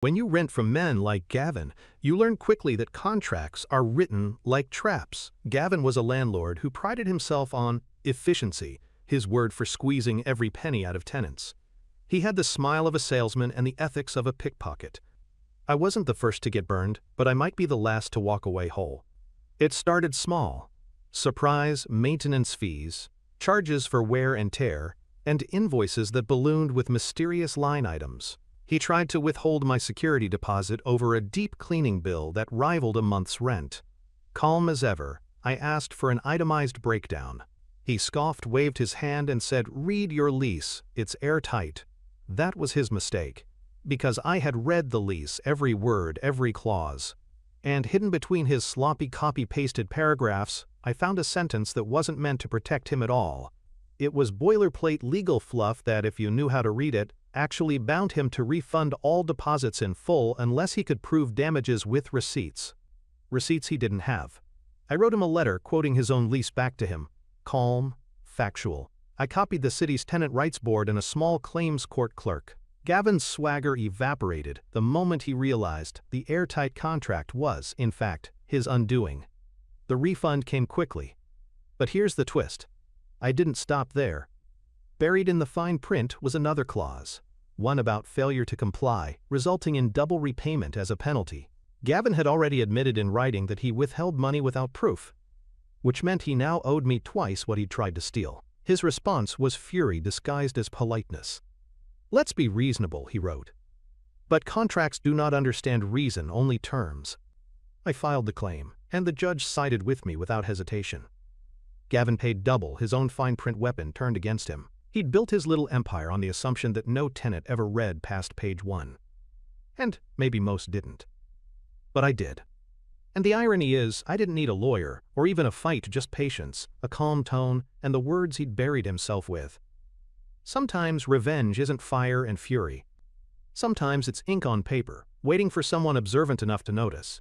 When you rent from men like Gavin, you learn quickly that contracts are written like traps. Gavin was a landlord who prided himself on efficiency, his word for squeezing every penny out of tenants. He had the smile of a salesman and the ethics of a pickpocket. I wasn't the first to get burned, but I might be the last to walk away whole. It started small. Surprise maintenance fees, charges for wear and tear, and invoices that ballooned with mysterious line items. He tried to withhold my security deposit over a deep cleaning bill that rivaled a month's rent. Calm as ever, I asked for an itemized breakdown. He scoffed, waved his hand, and said, "Read your lease, it's airtight." That was his mistake, because I had read the lease, every word, every clause. And hidden between his sloppy copy-pasted paragraphs, I found a sentence that wasn't meant to protect him at all. It was boilerplate legal fluff that, if you knew how to read it, actually bound him to refund all deposits in full unless he could prove damages with receipts. Receipts he didn't have. I wrote him a letter quoting his own lease back to him. Calm, factual. I copied the city's tenant rights board and a small claims court clerk. Gavin's swagger evaporated the moment he realized the airtight contract was, in fact, his undoing. The refund came quickly. But here's the twist. I didn't stop there. Buried in the fine print was another clause, one about failure to comply, resulting in double repayment as a penalty. Gavin had already admitted in writing that he withheld money without proof, which meant he now owed me twice what he'd tried to steal. His response was fury disguised as politeness. "Let's be reasonable," he wrote. "But contracts do not understand reason, only terms." I filed the claim, and the judge sided with me without hesitation. Gavin paid double, his own fine print weapon turned against him. He'd built his little empire on the assumption that no tenant ever read past page 1. And maybe most didn't. But I did. And the irony is, I didn't need a lawyer, or even a fight, just patience, a calm tone, and the words he'd buried himself with. Sometimes revenge isn't fire and fury. Sometimes it's ink on paper, waiting for someone observant enough to notice.